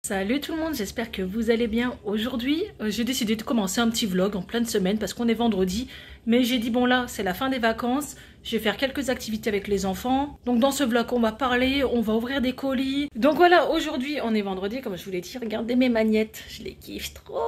Salut tout le monde, j'espère que vous allez bien. Aujourd'hui, j'ai décidé de commencer un petit vlog en pleine semaine parce qu'on est vendredi. Mais j'ai dit bon là, c'est la fin des vacances. Je vais faire quelques activités avec les enfants. Donc dans ce vlog, on va parler, on va ouvrir des colis. Donc voilà, aujourd'hui, on est vendredi, comme je vous l'ai dit. Regardez mes magnettes, je les kiffe trop.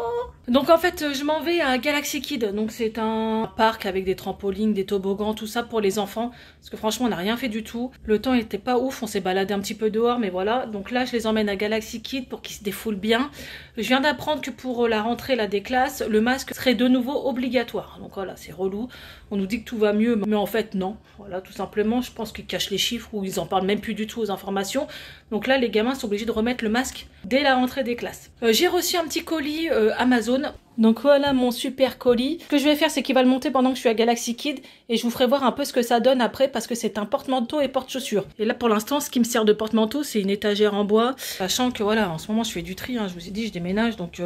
Donc en fait, je m'en vais à Galaxy Kid. Donc c'est un parc avec des trampolines, des toboggans, tout ça pour les enfants. Parce que franchement, on n'a rien fait du tout. Le temps était pas ouf, on s'est baladé un petit peu dehors, mais voilà. Donc là, je les emmène à Galaxy Kid pour qu'ils se défoulent bien. Je viens d'apprendre que pour la rentrée là, des classes, le masque serait de nouveau obligatoire. Donc voilà, c'est relou. On nous dit que tout va mieux, mais en fait non. Voilà, tout simplement, je pense qu'ils cachent les chiffres ou ils en parlent même plus du tout aux informations. Donc là, les gamins sont obligés de remettre le masque dès la rentrée des classes. J'ai reçu un petit colis Amazon. Donc voilà mon super colis. Ce que je vais faire, c'est qu'il va le monter pendant que je suis à Galaxy Kid et je vous ferai voir un peu ce que ça donne après parce que c'est un porte-manteau et porte-chaussures. Et là, pour l'instant, ce qui me sert de porte-manteau, c'est une étagère en bois. Sachant que voilà, en ce moment, je fais du tri. Hein, je vous ai dit, je déménage, donc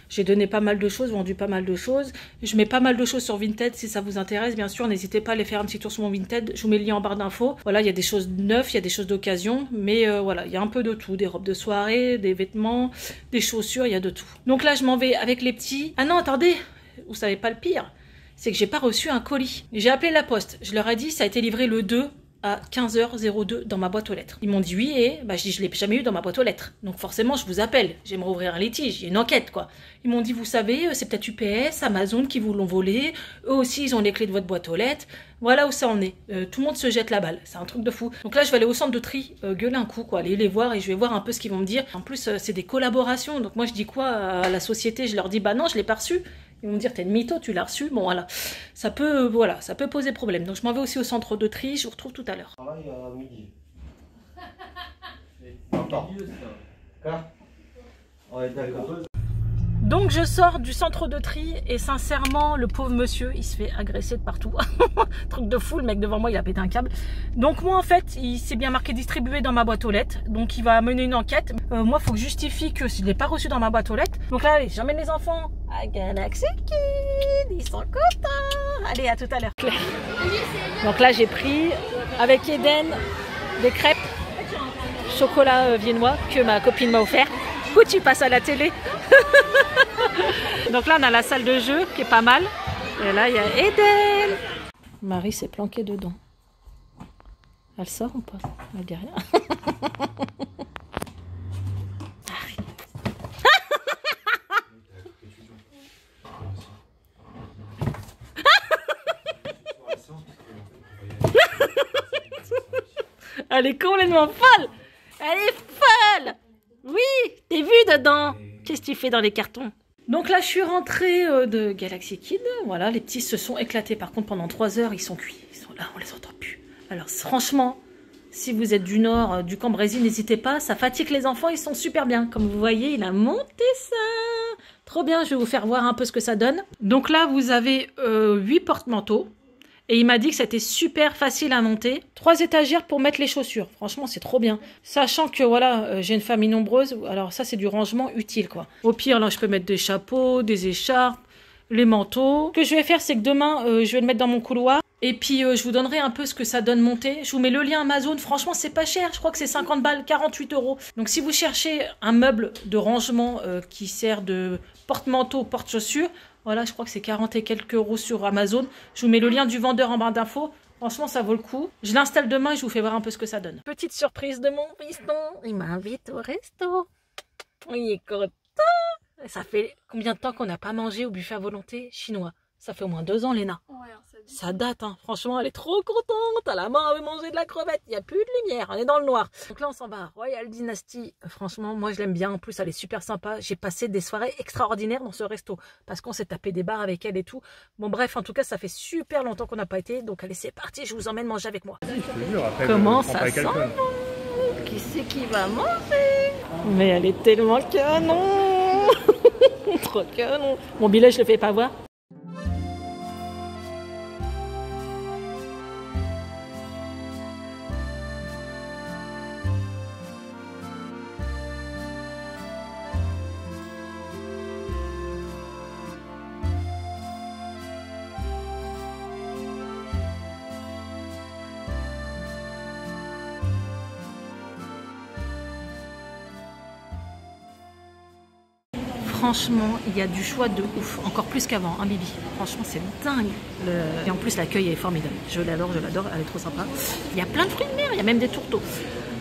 j'ai donné pas mal de choses, vendu pas mal de choses. Je mets pas mal de choses sur Vinted si ça vous intéresse. Bien sûr, n'hésitez pas à aller faire un petit tour sur mon Vinted. Je vous mets le lien en barre d'infos. Voilà, il y a des choses neuves, il y a des choses d'occasion. Mais voilà, il y a un peu de tout. Des robes de soirée, des vêtements, des chaussures, il y a de tout. Donc là, je m'en vais avec les petits. Ah non, attendez, vous savez pas le pire, c'est que j'ai pas reçu un colis. J'ai appelé la poste. Je leur ai dit, ça a été livré le 2 à 15h02 dans ma boîte aux lettres. Ils m'ont dit oui et bah, je dis je l'ai jamais eu dans ma boîte aux lettres. Donc forcément je vous appelle, j'aimerais ouvrir un litige, il y a une enquête quoi. Ils m'ont dit vous savez c'est peut-être UPS, Amazon qui vous l'ont volé, eux aussi ils ont les clés de votre boîte aux lettres. Voilà où ça en est. Tout le monde se jette la balle, c'est un truc de fou. Donc là je vais aller au centre de tri, gueuler un coup quoi, aller les voir et je vais voir un peu ce qu'ils vont me dire. En plus c'est des collaborations, donc moi je dis quoi à la société, je leur dis bah non je l'ai pas reçu. Ils vont me dire, t'es une mytho, tu l'as reçu. Bon, voilà. Ça peut poser problème. Donc, je m'en vais aussi au centre de tri. Je vous retrouve tout à l'heure. Travail à midi. Attends. Ouais, d'accord. Donc, je sors du centre de tri et sincèrement, le pauvre monsieur, il se fait agresser de partout. Truc de fou, le mec devant moi, il a pété un câble. Donc, moi, en fait, il s'est bien marqué distribué dans ma boîte aux lettres. Donc, il va mener une enquête. Moi, il faut que je justifie que je ne l'ai pas reçu dans ma boîte aux lettres. Donc là, allez, j'emmène les enfants à Galaxy Kid. Ils sont contents. Allez, à tout à l'heure. Donc là, j'ai pris avec Eden des crêpes chocolat viennois que ma copine m'a offert. Où tu passes à la télé. Donc là on a la salle de jeu qui est pas mal. Et là il y a Eden. Marie s'est planquée dedans. Elle sort ou pas? Elle dit rien. Elle est complètement folle. Elle est folle. Oui, t'es vu dedans. Qu'est-ce que tu fais dans les cartons? Donc là, je suis rentrée de Galaxy Kid. Voilà, les petits se sont éclatés. Par contre, pendant 3 heures, ils sont cuits. Ils sont là, on les entend plus. Alors, franchement, si vous êtes du nord, du Cambrésis, n'hésitez pas. Ça fatigue les enfants, ils sont super bien. Comme vous voyez, il a monté ça. Trop bien, je vais vous faire voir un peu ce que ça donne. Donc là, vous avez 8 porte-manteaux. Et il m'a dit que c'était super facile à monter. 3 étagères pour mettre les chaussures. Franchement, c'est trop bien. Sachant que voilà, j'ai une famille nombreuse. Alors ça, c'est du rangement utile, quoi. Au pire, là, je peux mettre des chapeaux, des écharpes, les manteaux. Ce que je vais faire, c'est que demain, je vais le mettre dans mon couloir. Et puis, je vous donnerai un peu ce que ça donne monter. Je vous mets le lien Amazon. Franchement, c'est pas cher. Je crois que c'est 50 balles, 48 €. Donc, si vous cherchez un meuble de rangement qui sert de porte-manteau, porte-chaussures, voilà, je crois que c'est 40 et quelques euros sur Amazon. Je vous mets le lien du vendeur en barre d'infos. Franchement, ça vaut le coup. Je l'installe demain et je vous fais voir un peu ce que ça donne. Petite surprise de mon fiston. Il m'invite au resto. Il est content. Ça fait combien de temps qu'on n'a pas mangé au buffet à volonté chinois? Ça fait au moins 2 ans, Léna. Ouais, ça date, hein. Franchement, elle est trop contente. À la main, elle veut manger de la crevette. Il n'y a plus de lumière. On est dans le noir. Donc là, on s'en va à Royal Dynasty. Franchement, moi, je l'aime bien. En plus, elle est super sympa. J'ai passé des soirées extraordinaires dans ce resto. Parce qu'on s'est tapé des bars avec elle et tout. Bon, bref, en tout cas, ça fait super longtemps qu'on n'a pas été. Donc, allez, c'est parti. Je vous emmène manger avec moi. Comment ça sent? Qui c'est qui va manger? Mais elle est tellement canon. Trop canon. Mon billet, je le fais pas voir. Franchement, il y a du choix de ouf, encore plus qu'avant, hein Bibi. Franchement, c'est dingue. Et en plus, l'accueil est formidable. Je l'adore, elle est trop sympa. Il y a plein de fruits de mer, il y a même des tourteaux.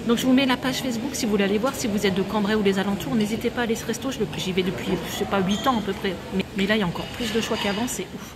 Donc je vous mets la page Facebook si vous voulez aller voir. Si vous êtes de Cambrai ou des alentours, n'hésitez pas à aller ce resto. J'y vais depuis, je sais pas, 8 ans à peu près. Mais là, il y a encore plus de choix qu'avant, c'est ouf.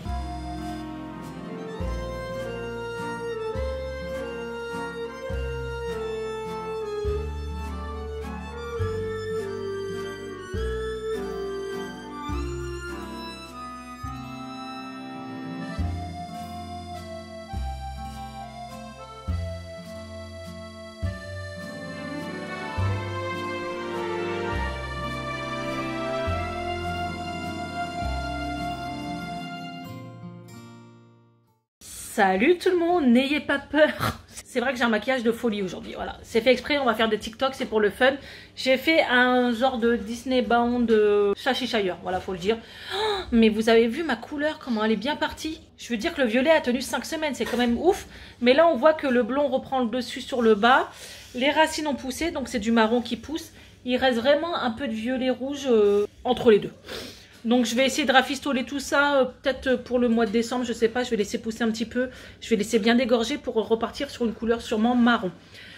Salut tout le monde, n'ayez pas peur. C'est vrai que j'ai un maquillage de folie aujourd'hui, voilà. C'est fait exprès, on va faire des TikTok, c'est pour le fun. J'ai fait un genre de Disney Bound Cheshire, voilà, faut le dire. Oh, mais vous avez vu ma couleur, comment elle est bien partie. Je veux dire que le violet a tenu 5 semaines, c'est quand même ouf. Mais là, on voit que le blond reprend le dessus sur le bas. Les racines ont poussé, donc c'est du marron qui pousse. Il reste vraiment un peu de violet rouge entre les deux. Donc je vais essayer de rafistoler tout ça, peut-être pour le mois de décembre, je sais pas, je vais laisser pousser un petit peu. Je vais laisser bien dégorger pour repartir sur une couleur sûrement marron.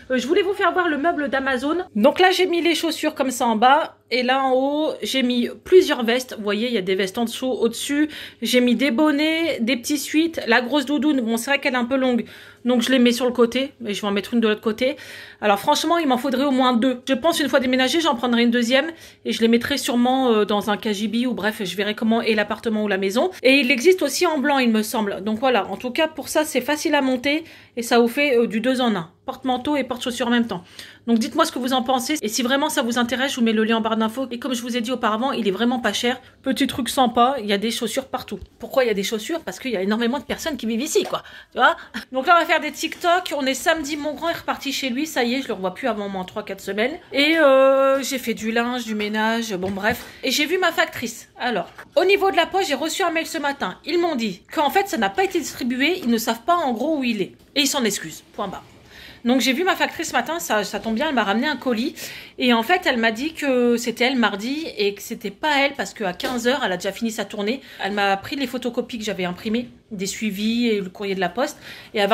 Je voulais vous faire voir le meuble d'Amazon. Donc là j'ai mis les chaussures comme ça en bas. Et là en haut j'ai mis plusieurs vestes. Vous voyez il y a des vestes en dessous, au-dessus. J'ai mis des bonnets, des petits suites. La grosse doudoune, bon c'est vrai qu'elle est un peu longue. Donc je les mets sur le côté. Mais je vais en mettre une de l'autre côté. Alors franchement il m'en faudrait au moins 2. Je pense une fois déménagé j'en prendrai une deuxième. Et je les mettrai sûrement dans un KGB. Ou bref je verrai comment est l'appartement ou la maison. Et il existe aussi en blanc il me semble. Donc voilà, en tout cas pour ça c'est facile à monter. Et ça vous fait du 2 en 1. Porte-manteau et porte-chaussures en même temps. Donc dites-moi ce que vous en pensez. Et si vraiment ça vous intéresse, je vous mets le lien en barre d'infos. Et comme je vous ai dit auparavant, il est vraiment pas cher. Petit truc sympa, il y a des chaussures partout. Pourquoi il y a des chaussures? Parce qu'il y a énormément de personnes qui vivent ici, quoi. Tu vois? Donc là, on va faire des TikTok. On est samedi, mon grand est reparti chez lui. Ça y est, je le revois plus avant moins 3-4 semaines. Et j'ai fait du linge, du ménage, bon bref. Et j'ai vu ma factrice. Alors, au niveau de la poste, j'ai reçu un mail ce matin. Ils m'ont dit qu'en fait, ça n'a pas été distribué. Ils ne savent pas en gros où il est. Et ils s'en excusent. Point barre. Donc j'ai vu ma factrice ce matin, ça tombe bien, elle m'a ramené un colis. Et en fait, elle m'a dit que c'était elle mardi et que c'était pas elle parce qu'à 15 h, elle a déjà fini sa tournée. Elle m'a pris les photocopies que j'avais imprimées, des suivis et le courrier de la poste. Et elle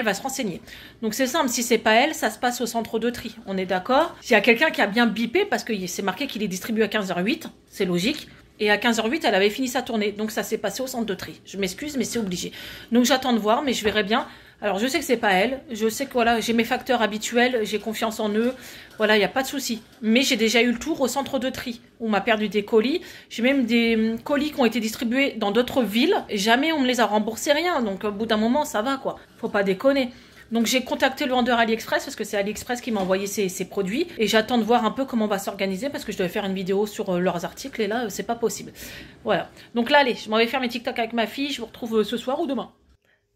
va se renseigner. Donc c'est simple, si c'est pas elle, ça se passe au centre de tri. On est d'accord? S'il y a quelqu'un qui a bien bipé parce que c'est marqué qu'il est distribué à 15h08, c'est logique. Et à 15h08, elle avait fini sa tournée. Donc ça s'est passé au centre de tri. Je m'excuse, mais c'est obligé. Donc j'attends de voir, mais je verrai bien. Alors je sais que c'est pas elle, je sais que voilà, j'ai mes facteurs habituels, j'ai confiance en eux, voilà, il n'y a pas de souci. Mais j'ai déjà eu le tour au centre de tri, où on m'a perdu des colis. J'ai même des colis qui ont été distribués dans d'autres villes, et jamais on me les a remboursés, rien. Donc au bout d'un moment, ça va quoi, faut pas déconner. Donc j'ai contacté le vendeur AliExpress, parce que c'est AliExpress qui m'a envoyé ces produits, et j'attends de voir un peu comment on va s'organiser, parce que je devais faire une vidéo sur leurs articles, et là, c'est pas possible. Voilà, donc là allez, je m'en vais faire mes TikTok avec ma fille, je vous retrouve ce soir ou demain.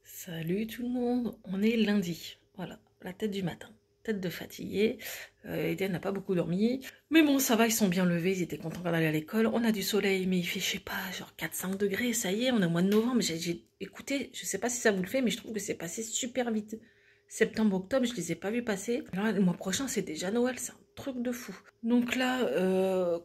Salut tout le monde, on est lundi, voilà, la tête du matin, tête de fatigué, Eden n'a pas beaucoup dormi, mais bon ça va, ils sont bien levés, ils étaient contents d'aller à l'école, on a du soleil mais il fait je sais pas, genre 4-5 degrés, ça y est, on est au mois de novembre, écoutez, je sais pas si ça vous le fait mais je trouve que c'est passé super vite, septembre, octobre, je les ai pas vus passer, alors le mois prochain c'est déjà Noël, c'est un truc de fou. Donc là,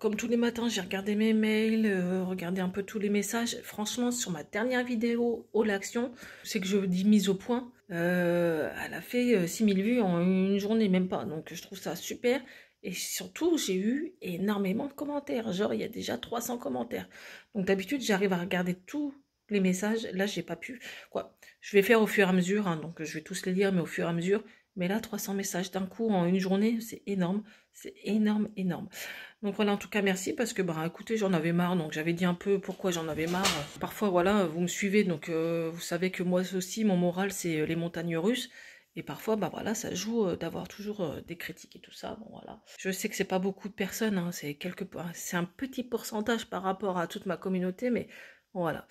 comme tous les matins, j'ai regardé mes mails, regardé un peu tous les messages. Franchement, sur ma dernière vidéo, All Action, c'est que je dis mise au point, elle a fait 6000 vues en une journée, même pas. Donc je trouve ça super. Et surtout, j'ai eu énormément de commentaires. Genre, il y a déjà 300 commentaires. Donc d'habitude, j'arrive à regarder tous les messages. Là, j'ai pas pu. Quoi, je vais faire au fur et à mesure, hein, donc je vais tous les lire, mais au fur et à mesure. Mais là, 300 messages d'un coup en une journée, c'est énorme. C'est énorme, énorme. Donc voilà, en tout cas, merci parce que, bah, écoutez, j'en avais marre. Donc j'avais dit un peu pourquoi j'en avais marre. Parfois, voilà, vous me suivez. Donc vous savez que moi aussi, mon moral, c'est les montagnes russes. Et parfois, bah voilà, ça joue d'avoir toujours des critiques et tout ça. Bon, voilà. Je sais que c'est pas beaucoup de personnes. Hein, c'est un petit pourcentage par rapport à toute ma communauté. Mais bon, voilà.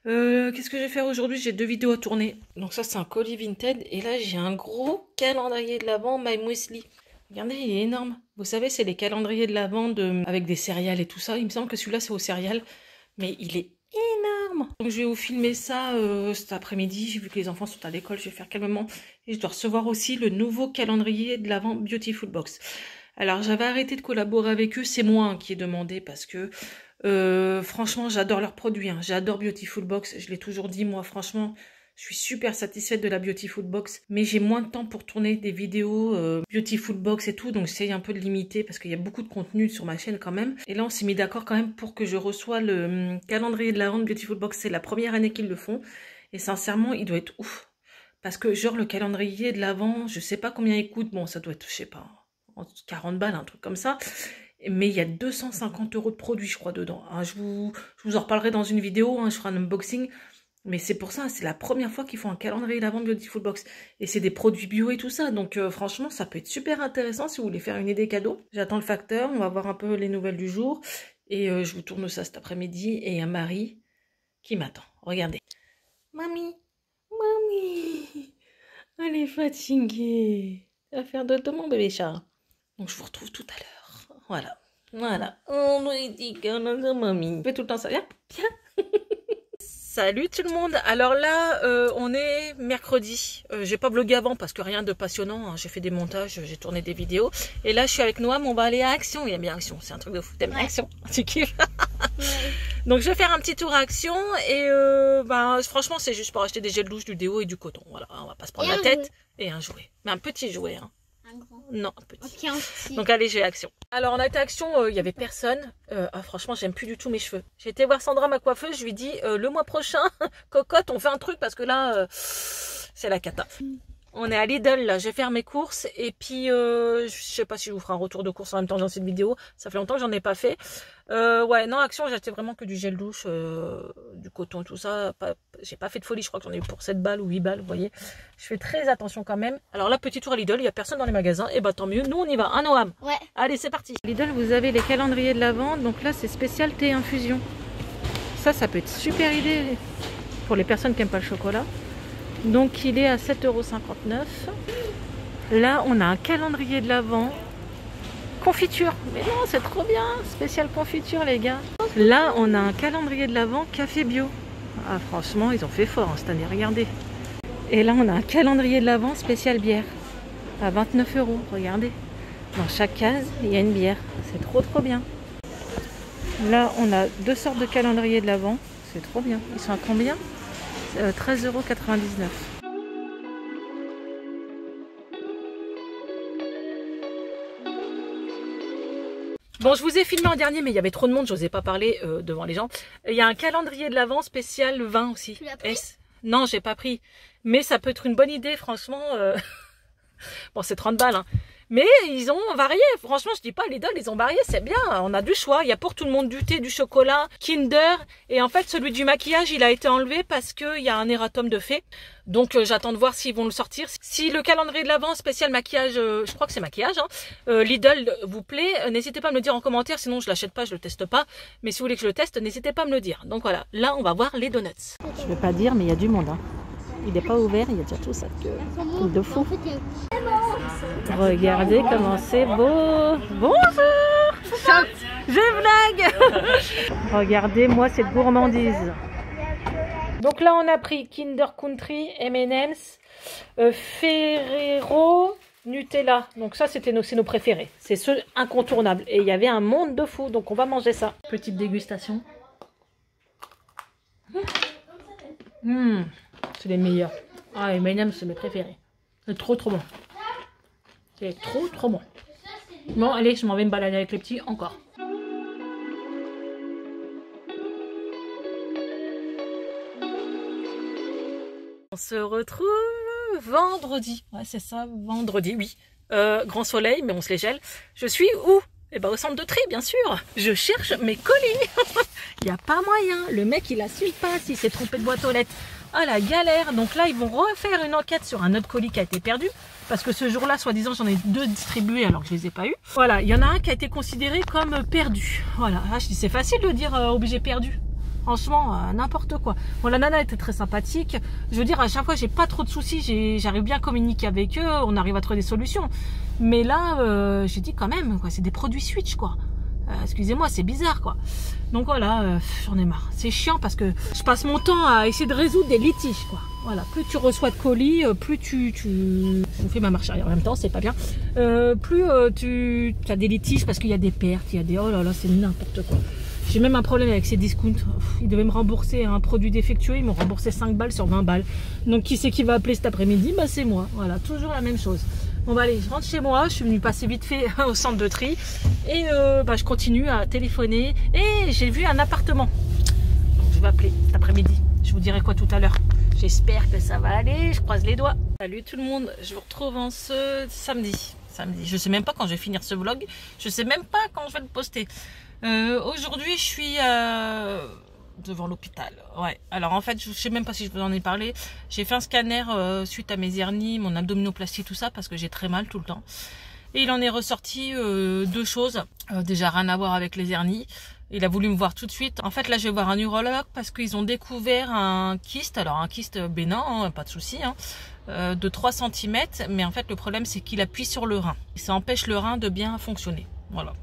Qu'est-ce que je vais faire aujourd'hui? J'ai 2 vidéos à tourner. Donc ça c'est un colis Vinted. Et là j'ai un gros calendrier de l'Avent My Muesli. Regardez, il est énorme. Vous savez, c'est les calendriers de l'Avent avec des céréales et tout ça. Il me semble que celui-là c'est aux céréales. Mais il est énorme. Donc je vais vous filmer ça cet après-midi. J'ai vu que les enfants sont à l'école. Je vais faire calmement. Et je dois recevoir aussi le nouveau calendrier de l'Avent Beautiful Box. Alors j'avais arrêté de collaborer avec eux, c'est moi qui ai demandé parce que franchement j'adore leurs produits, hein. J'adore Beautiful Box, je l'ai toujours dit, moi franchement je suis super satisfaite de la Beautiful Box, mais j'ai moins de temps pour tourner des vidéos Beautiful Box et tout, donc j'essaye un peu de limiter parce qu'il y a beaucoup de contenu sur ma chaîne quand même. Et là on s'est mis d'accord quand même pour que je reçois le calendrier de l'Avent Beautiful Box, c'est la première année qu'ils le font, et sincèrement il doit être ouf. Parce que genre le calendrier de l'Avent, je sais pas combien il coûte, bon ça doit être, je sais pas, 40 balles, un truc comme ça. Mais il y a 250 € de produits, je crois, dedans. Hein, je vous en reparlerai dans une vidéo, hein, je ferai un unboxing. Mais c'est pour ça, c'est la première fois qu'ils font un calendrier d'Avent Beautiful Box. Et c'est des produits bio et tout ça. Donc franchement, ça peut être super intéressant si vous voulez faire une idée cadeau. J'attends le facteur, on va voir un peu les nouvelles du jour. Et je vous tourne ça cet après-midi. Et un mari qui m'attend. Regardez. Mamie, mamie, elle est fatiguée. Elle va faire dodo mon bébé chat. Donc je vous retrouve tout à l'heure. Voilà. Voilà. Oh, mamie. Fais tout le temps ça. Viens. Salut tout le monde. Alors là, on est mercredi. J'ai pas vlogué avant parce que rien de passionnant. Hein. J'ai fait des montages, j'ai tourné des vidéos. Et là, je suis avec Noam. On va aller à Action. Il aime bien Action. C'est un truc de fou. T'aimes bien Action? Tu kiffes? Donc je vais faire un petit tour à Action. Et franchement, c'est juste pour acheter des gels douche, du déo et du coton. Voilà. On va pas se prendre la tête. Et un jouet. Mais un petit jouet. Hein. Un grand. Non, un petit. Okay, donc allez, j'ai Action. Alors on a été à Action, il y avait personne. Franchement, j'aime plus du tout mes cheveux. J'ai été voir Sandra, ma coiffeuse, je lui dis le mois prochain, cocotte, on fait un truc parce que là, c'est la cata. On est à Lidl, là, je vais faire mes courses et puis je sais pas si je vous ferai un retour de course en même temps dans cette vidéo. Ça fait longtemps que j'en ai pas fait. Ouais, non, Action, j'ai acheté vraiment que du gel douche, du coton et tout ça. J'ai pas fait de folie, je crois que j'en ai eu pour 7 balles ou 8 balles, vous voyez. Je fais très attention quand même. Alors là, petit tour à Lidl, il y a personne dans les magasins. Et bah tant mieux, nous on y va, hein Noam? Ouais. Allez, c'est parti. Lidl, vous avez les calendriers de l'Avent, donc là c'est spécial thé infusion. Ça peut être super idée pour les personnes qui n'aiment pas le chocolat. Donc il est à 7,59 €. Là on a un calendrier de l'Avent confiture. Mais non, c'est trop bien, spécial confiture les gars. Là on a un calendrier de l'Avent café bio. Ah franchement ils ont fait fort hein, cette année, regardez. Et là on a un calendrier de l'Avent spécial bière à 29 €, regardez. Dans chaque case il y a une bière, c'est trop bien. Là on a deux sortes de calendriers de l'Avent, c'est trop bien. Ils sont à combien? 13,99 €. Bon, je vous ai filmé en dernier, mais il y avait trop de monde, je n'osais pas parler devant les gens. Il y a un calendrier de l'Avent spécial vin aussi. Tu l'as pris? Non, j'ai pas pris. Mais ça peut être une bonne idée, franchement. Bon, c'est 30 balles, hein. Mais ils ont varié, franchement je dis pas, Lidl ils ont varié, c'est bien, on a du choix, il y a pour tout le monde du thé, du chocolat, Kinder, et en fait celui du maquillage il a été enlevé parce qu'il y a un erratum de fait, donc j'attends de voir s'ils vont le sortir. Si le calendrier de l'Avent spécial maquillage, je crois que c'est maquillage, hein, Lidl vous plaît, n'hésitez pas à me le dire en commentaire, sinon je l'achète pas, je le teste pas, mais si vous voulez que je le teste, n'hésitez pas à me le dire. Donc voilà, là on va voir les donuts. Je vais pas dire mais il y a du monde, hein. Il n'est pas ouvert, il y a déjà tout ça de fou. Regardez comment c'est beau. Bonjour. Je blague. Regardez moi cette gourmandise. Donc là on a pris Kinder Country, M&M's, Ferrero, Nutella. Donc ça c'est nos préférés. C'est ceux incontournables. Et il y avait un monde de fou. Donc on va manger ça. Petite dégustation. C'est les meilleurs. Ah, les M&M's, c'est mes préférés. C'est trop bon. C'est trop bon. Bon, allez, je m'en vais me balader avec les petits encore. On se retrouve vendredi. Ouais, c'est ça, vendredi, oui. Grand soleil, mais on se les gèle. Je suis où? Eh ben, au centre de tri, bien sûr. Je cherche mes colis. Il n'y a pas moyen. Le mec, il assume pas s'il s'est trompé de boîte aux lettres. Ah, la galère. Donc là, ils vont refaire une enquête sur un autre colis qui a été perdu. Parce que ce jour-là, soi-disant, j'en ai 2 distribués alors que je les ai pas eu. Voilà, il y en a un qui a été considéré comme perdu. Voilà, ah, je dis c'est facile de dire obligé perdu. Franchement, n'importe quoi. Bon, la nana était très sympathique. Je veux dire, à chaque fois, j'ai pas trop de soucis. J'arrive bien à communiquer avec eux. On arrive à trouver des solutions. Mais là, j'ai dit quand même, quoi, c'est des produits Switch, quoi. Excusez-moi, c'est bizarre quoi. Donc voilà, j'en ai marre. C'est chiant parce que je passe mon temps à essayer de résoudre des litiges quoi. Voilà, plus tu reçois de colis, plus je fais ma marche arrière en même temps, c'est pas bien. Plus tu as des litiges parce qu'il y a des pertes, il y a des... Oh là là, c'est n'importe quoi. J'ai même un problème avec ces discounts. Ils devaient me rembourser un produit défectueux, ils m'ont remboursé 5 balles sur 20 balles. Donc qui c'est qui va appeler cet après-midi? Bah c'est moi. Voilà, toujours la même chose. Bon bah allez, je rentre chez moi, je suis venue passer vite fait au centre de tri. Et je continue à téléphoner. Et j'ai vu un appartement. Donc je vais appeler cet après-midi. Je vous dirai quoi tout à l'heure. J'espère que ça va aller, je croise les doigts. Salut tout le monde, je vous retrouve en ce samedi. Je sais même pas quand je vais finir ce vlog. Je sais même pas quand je vais le poster. Aujourd'hui je suis devant l'hôpital. Ouais. Alors en fait je sais même pas si je vous en ai parlé. J'ai fait un scanner suite à mes hernies, mon abdominoplastie, tout ça parce que j'ai très mal tout le temps. Et il en est ressorti deux choses. Déjà rien à voir avec les hernies. Il a voulu me voir tout de suite. En fait là je vais voir un urologue parce qu'ils ont découvert un kyste. Alors un kyste bénin, hein, pas de souci, hein, de 3 cm. Mais en fait le problème c'est qu'il appuie sur le rein. Et ça empêche le rein de bien fonctionner. Voilà.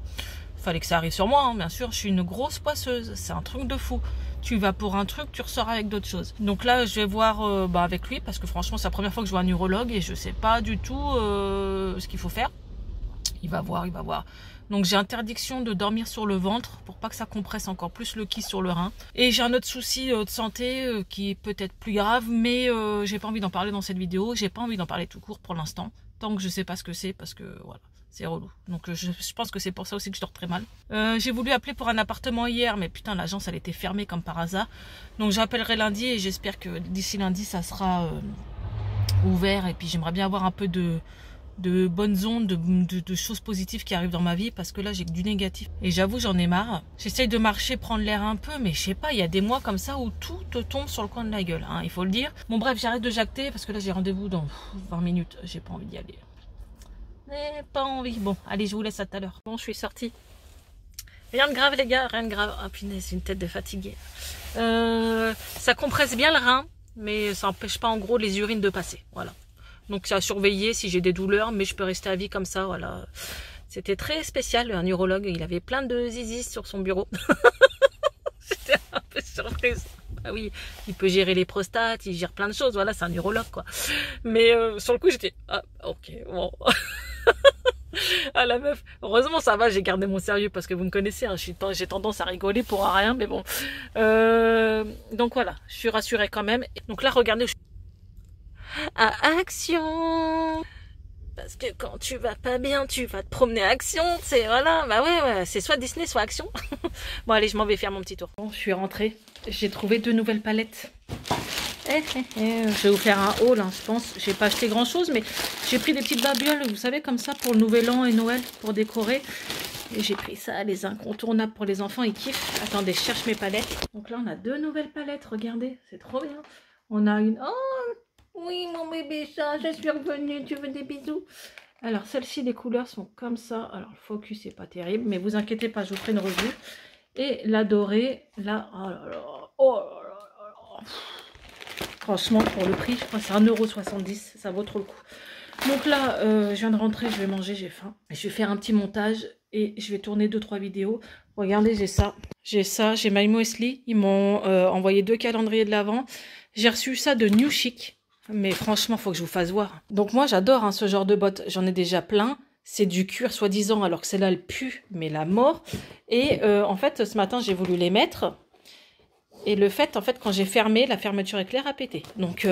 Fallait que ça arrive sur moi, hein, bien sûr. Je suis une grosse poisseuse. C'est un truc de fou. Tu vas pour un truc, tu ressors avec d'autres choses. Donc là, je vais voir avec lui parce que franchement, c'est la première fois que je vois un urologue et je sais pas du tout ce qu'il faut faire. Il va voir, il va voir. Donc j'ai interdiction de dormir sur le ventre pour pas que ça compresse encore plus le kyste sur le rein. Et j'ai un autre souci de santé qui est peut-être plus grave, mais j'ai pas envie d'en parler dans cette vidéo. J'ai pas envie d'en parler tout court pour l'instant, tant que je sais pas ce que c'est parce que voilà. C'est relou. Donc je pense que c'est pour ça aussi que je dors très mal. J'ai voulu appeler pour un appartement hier, mais putain l'agence elle était fermée comme par hasard. Donc j'appellerai lundi et j'espère que d'ici lundi ça sera ouvert. Et puis j'aimerais bien avoir un peu de bonnes ondes, de choses positives qui arrivent dans ma vie parce que là j'ai que du négatif. Et j'avoue j'en ai marre. J'essaye de marcher, prendre l'air un peu, mais je sais pas, il y a des mois comme ça où tout te tombe sur le coin de la gueule, hein, il faut le dire. Bon bref, j'arrête de jacter parce que là j'ai rendez-vous dans 20 minutes. J'ai pas envie d'y aller. Pas envie. Bon, allez, je vous laisse à tout à l'heure. Bon, je suis sortie. Rien de grave, les gars, rien de grave. Ah, punaise, une tête de fatiguée. Ça compresse bien le rein, mais ça n'empêche pas, en gros, les urines de passer. Voilà. Donc, c'est à surveiller si j'ai des douleurs, mais je peux rester à vie comme ça. Voilà. C'était très spécial, un urologue. Il avait plein de zizis sur son bureau. J'étais un peu surprise. Ah oui, il peut gérer les prostates, il gère plein de choses. Voilà, c'est un urologue, quoi. Mais sur le coup, j'étais... Ah, ok, bon... Ah la meuf, heureusement ça va, j'ai gardé mon sérieux parce que vous me connaissez, hein, j'ai tendance à rigoler pour rien, mais bon. Donc voilà, je suis rassurée quand même. Donc là, regardez, à Action. Parce que quand tu vas pas bien, tu vas te promener à Action, c'est voilà, bah ouais, c'est soit Disney, soit Action. Bon allez, je m'en vais faire mon petit tour. Bon, je suis rentrée, j'ai trouvé 2 nouvelles palettes. Je vais vous faire un haul, hein, je pense. J'ai pas acheté grand chose, mais j'ai pris des petites babioles, vous savez, comme ça, pour le nouvel an et Noël, pour décorer. Et j'ai pris ça, les incontournables pour les enfants, ils kiffent. Attendez, je cherche mes palettes. Donc là, on a 2 nouvelles palettes, regardez, c'est trop bien. On a une... Oh, oui, mon bébé chat, je suis revenue, tu veux des bisous? Alors, celles-ci, les couleurs sont comme ça. Alors, le focus, c'est pas terrible, mais vous inquiétez pas, je vous ferai une revue. Et la dorée, là, oh là là, oh là là là. Franchement, pour le prix, je crois que c'est 1,70 €. Ça vaut trop le coup. Donc là, je viens de rentrer, je vais manger, j'ai faim. Je vais faire un petit montage et je vais tourner 2-3 vidéos. Regardez, j'ai ça. J'ai My Muesli. Ils m'ont envoyé 2 calendriers de l'Avent. J'ai reçu ça de New Chic. Mais franchement, faut que je vous fasse voir. Donc moi, j'adore hein, ce genre de bottes. J'en ai déjà plein. C'est du cuir soi-disant, alors que celle-là, elle pue, mais la mort. Et en fait, ce matin, j'ai voulu les mettre. Et le fait, en fait, quand j'ai fermé, la fermeture éclair a pété. Donc,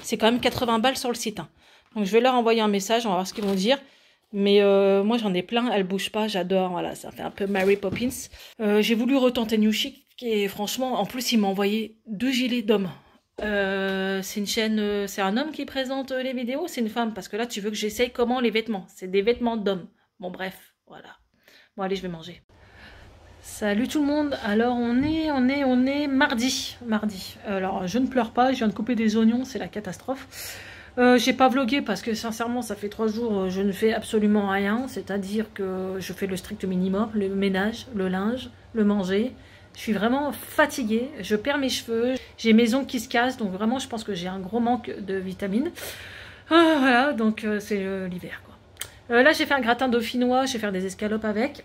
c'est quand même 80 balles sur le site. Hein. Donc, je vais leur envoyer un message, on va voir ce qu'ils vont dire. Mais moi, j'en ai plein, elles bougent pas, j'adore. Voilà, ça fait un peu Mary Poppins. J'ai voulu retenter New Chic. Et franchement, en plus, il m'a envoyé 2 gilets d'hommes. C'est une chaîne, c'est un homme qui présente les vidéos, c'est une femme. Parce que là, tu veux que j'essaye comment les vêtements. C'est des vêtements d'hommes. Bon, bref, voilà. Bon, allez, je vais manger. Salut tout le monde, alors on est mardi. Alors je ne pleure pas, je viens de couper des oignons, c'est la catastrophe. J'ai pas vlogué parce que sincèrement ça fait 3 jours, je ne fais absolument rien. C'est-à-dire que je fais le strict minimum, le ménage, le linge, le manger. Je suis vraiment fatiguée, je perds mes cheveux, j'ai mes ongles qui se cassent. Donc vraiment je pense que j'ai un gros manque de vitamines. Voilà, donc c'est l'hiver quoi. Là j'ai fait un gratin dauphinois, je vais faire des escalopes avec.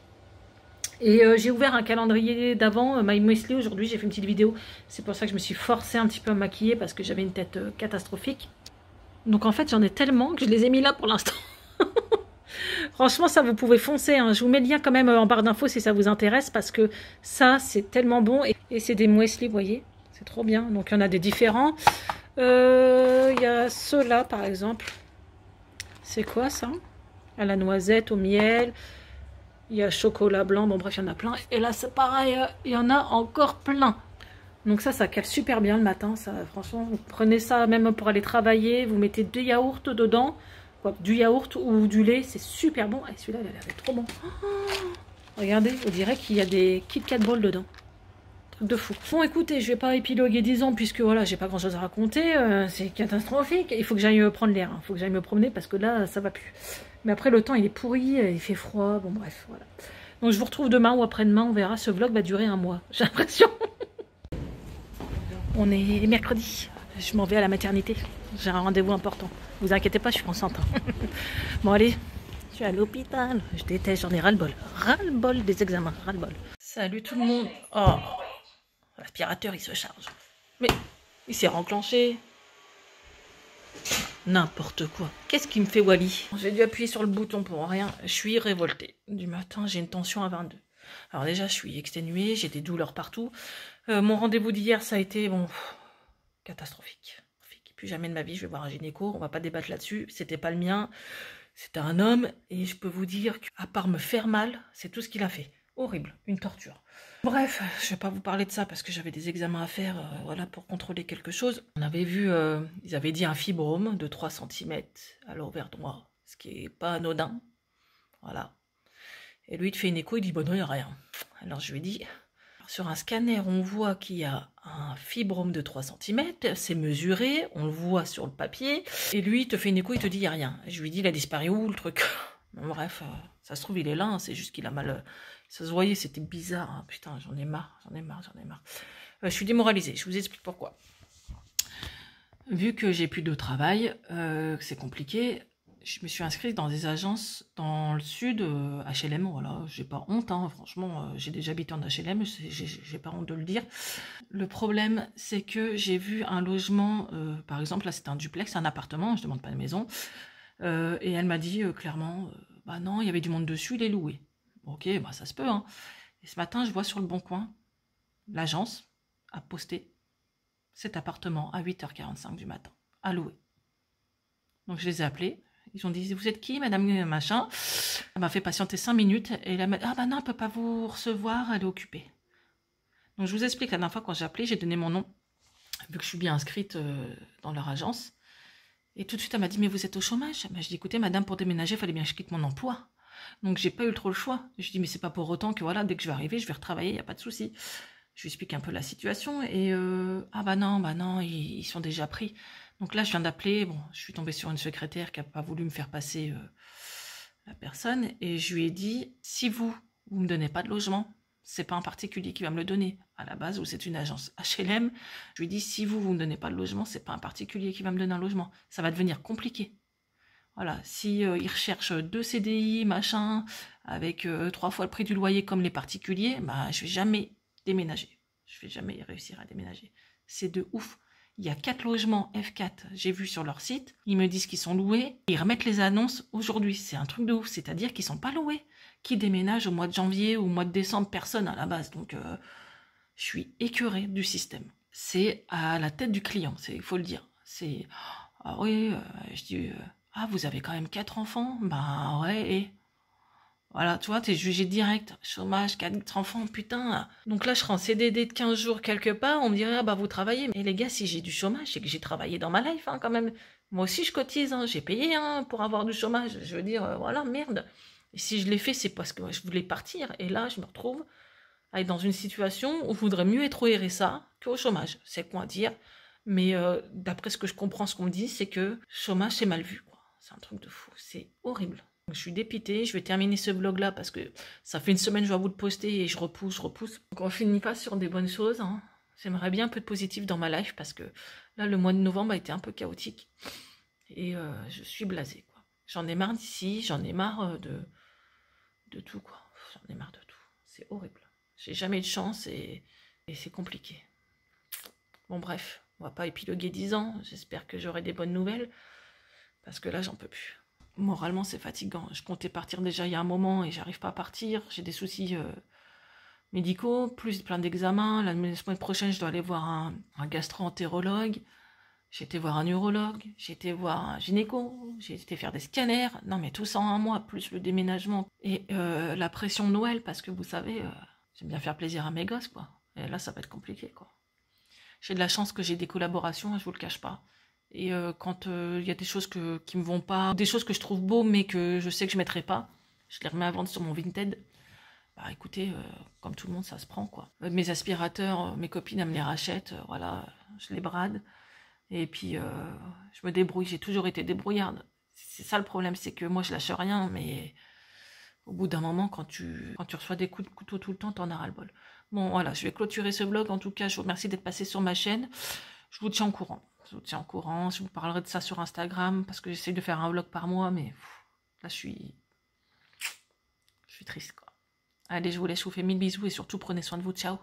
Et j'ai ouvert un calendrier d'avant, My Muesli, aujourd'hui j'ai fait une petite vidéo. C'est pour ça que je me suis forcée un petit peu à me maquiller parce que j'avais une tête catastrophique. Donc en fait j'en ai tellement que je les ai mis là pour l'instant. Franchement ça vous pouvez foncer, hein. Je vous mets le lien quand même en barre d'infos si ça vous intéresse parce que ça c'est tellement bon. Et c'est des muesli, vous voyez, c'est trop bien. Donc il y en a des différents. Il y a ceux-là par exemple. C'est quoi ça? À la noisette, au miel. Il y a chocolat blanc, bon bref, il y en a plein. Et là, c'est pareil, il y en a encore plein. Donc ça cale super bien le matin. Ça, franchement, vous prenez ça même pour aller travailler. Vous mettez du yaourt dedans. Quoi, du yaourt ou du lait, c'est super bon. Et celui-là, il a l'air d'être trop bon. Oh, regardez, on dirait qu'il y a des Kit Kat Balls dedans. Truc de fou. Bon, écoutez, je vais pas épiloguer 10 ans puisque voilà, j'ai pas grand-chose à raconter. C'est catastrophique. Il faut que j'aille prendre l'air. Il faut que j'aille me promener parce que là, ça va plus. Mais après, le temps, il est pourri, il fait froid. Bon, bref, voilà. Donc, je vous retrouve demain ou après-demain. On verra. Ce vlog va durer un mois, j'ai l'impression. On est mercredi. Je m'en vais à la maternité. J'ai un rendez-vous important. Vous inquiétez pas, je suis enceinte. Bon, allez. Je suis à l'hôpital. Je déteste, j'en ai ras-le-bol. Ras-le-bol des examens. Ras-le-bol. Salut tout le monde. Oh, l'aspirateur, il se charge. Mais il s'est renclenché. N'importe quoi. Qu'est-ce qui me fait Wally? J'ai dû appuyer sur le bouton pour rien. Je suis révoltée. Du matin, j'ai une tension à 22. Alors déjà, je suis exténuée, j'ai des douleurs partout. Mon rendez-vous d'hier, ça a été, bon, catastrophique. Plus jamais de ma vie, je vais voir un gynéco. On va pas débattre là-dessus. C'était pas le mien. C'était un homme. Et je peux vous dire qu'à part me faire mal, c'est tout ce qu'il a fait. Horrible. Une torture. Bref, je vais pas vous parler de ça parce que j'avais des examens à faire voilà, pour contrôler quelque chose. On avait vu, ils avaient dit un fibrome de 3 cm à l'ovaire droit, ce qui est pas anodin. Voilà. Et lui, il te fait une écho, il dit, bon, non, il n'y a rien. Alors je lui ai dit, sur un scanner, on voit qu'il y a un fibrome de 3 cm, c'est mesuré, on le voit sur le papier. Et lui, il te fait une écho, il te dit, il n'y a rien. Et je lui dis, il a disparu où le truc? Bon, bref, ça se trouve, il est là, hein, c'est juste qu'il a mal... Ça se voyait, c'était bizarre. Hein. Putain, j'en ai marre. Je suis démoralisée, je vous explique pourquoi. Vu que j'ai plus de travail, c'est compliqué, je me suis inscrite dans des agences dans le sud, HLM, voilà, j'ai pas honte, hein, franchement, j'ai déjà habité en HLM, j'ai pas honte de le dire. Le problème, c'est que j'ai vu un logement, par exemple, là c'était un duplex, un appartement, je demande pas de maison, et elle m'a dit clairement, bah non, il y avait du monde dessus, il est loué. Ok, bah ça se peut, hein. Et ce matin, je vois sur le Bon Coin, l'agence a posté cet appartement à 8h45 du matin, à louer. Donc je les ai appelés, ils ont dit, vous êtes qui, madame machin? Elle m'a fait patienter 5 minutes, et elle m'a dit, ah bah non, elle peut pas vous recevoir, elle est occupée. Donc je vous explique, la dernière fois quand j'ai appelé, j'ai donné mon nom, vu que je suis bien inscrite dans leur agence. Et tout de suite, elle m'a dit, mais vous êtes au chômage? Je dis, écoutez, madame, pour déménager, il fallait bien que je quitte mon emploi. Donc j'ai pas eu trop le choix. Je dis mais c'est pas pour autant que voilà, dès que je vais arriver, je vais retravailler, il n'y a pas de souci. Je lui explique un peu la situation et ah bah non, ils sont déjà pris. Donc là je viens d'appeler, bon, je suis tombée sur une secrétaire qui a pas voulu me faire passer la personne et je lui ai dit si vous me donnez pas de logement, c'est pas un particulier qui va me le donner. À la base où c'est une agence HLM, je lui ai dit si vous me donnez pas de logement, c'est pas un particulier qui va me donner un logement. Ça va devenir compliqué. Voilà, si ils recherchent 2 CDI, machin, avec 3 fois le prix du loyer comme les particuliers, bah je vais jamais déménager. Je vais jamais réussir à déménager. C'est de ouf. Il y a 4 logements F4, j'ai vu sur leur site. Ils me disent qu'ils sont loués. Ils remettent les annonces aujourd'hui. C'est un truc de ouf. C'est-à-dire qu'ils sont pas loués. Qui déménagent au mois de janvier ou au mois de décembre? Personne à la base. Donc, je suis écœurée du système. C'est à la tête du client, il faut le dire. C'est, ah oui, je dis... ah, vous avez quand même 4 enfants? Ben ouais, et... Voilà, tu vois, t'es jugé direct. Chômage, 4 enfants, putain. Donc là, je serai en CDD de 15 jours quelque part. On me dirait, ah bah vous travaillez. Mais les gars, si j'ai du chômage, c'est que j'ai travaillé dans ma life, hein, quand même. Moi aussi, je cotise, hein. J'ai payé hein, pour avoir du chômage. Je veux dire, voilà, merde. Et si je l'ai fait, c'est parce que je voulais partir. Et là, je me retrouve à être dans une situation où il vaudrait mieux être au RSA qu'au chômage. C'est quoi à dire. Mais d'après ce que je comprends, ce qu'on me dit, c'est que chômage, c'est mal vu. C'est un truc de fou. C'est horrible. Je suis dépitée, je vais terminer ce vlog là parce que ça fait une semaine que je dois vous le poster et je repousse. Donc on finit pas sur des bonnes choses. Hein. J'aimerais bien un peu de positif dans ma life parce que là le mois de novembre a été un peu chaotique et je suis blasée quoi. J'en ai marre d'ici, j'en ai marre de tout quoi. J'en ai marre de tout. C'est horrible. J'ai jamais eu de chance et c'est compliqué. Bon bref, on va pas épiloguer 10 ans. J'espère que j'aurai des bonnes nouvelles. Parce que là, j'en peux plus. Moralement, c'est fatigant. Je comptais partir déjà il y a un moment et j'arrive pas à partir. J'ai des soucis médicaux, plus plein d'examens. La semaine prochaine, je dois aller voir un gastro-entérologue. J'ai été voir un neurologue. J'ai été voir un gynéco. J'ai été faire des scanners. Non, mais tout ça en un mois, plus le déménagement. Et la pression de Noël, parce que vous savez, j'aime bien faire plaisir à mes gosses, quoi. Et là, ça va être compliqué, quoi. J'ai de la chance que j'ai des collaborations, je vous le cache pas. Et quand il y a des choses qui me vont pas, des choses que je trouve beaux mais que je sais que je mettrai pas, je les remets à vendre sur mon Vinted. Bah écoutez, comme tout le monde, ça se prend quoi. Mes aspirateurs, mes copines elles me les rachètent, voilà, je les brade. Et puis je me débrouille, j'ai toujours été débrouillarde. C'est ça le problème, c'est que moi je lâche rien, mais au bout d'un moment, quand tu reçois des coups de couteau tout le temps, t'en as ras-le-bol. Bon voilà, je vais clôturer ce vlog. En tout cas, je vous remercie d'être passé sur ma chaîne. Je vous tiens au courant. Je vous parlerai de ça sur Instagram, parce que j'essaie de faire un vlog par mois, mais là je suis triste quoi. Allez, je vous laisse, je vous fais 1000 bisous et surtout prenez soin de vous, ciao.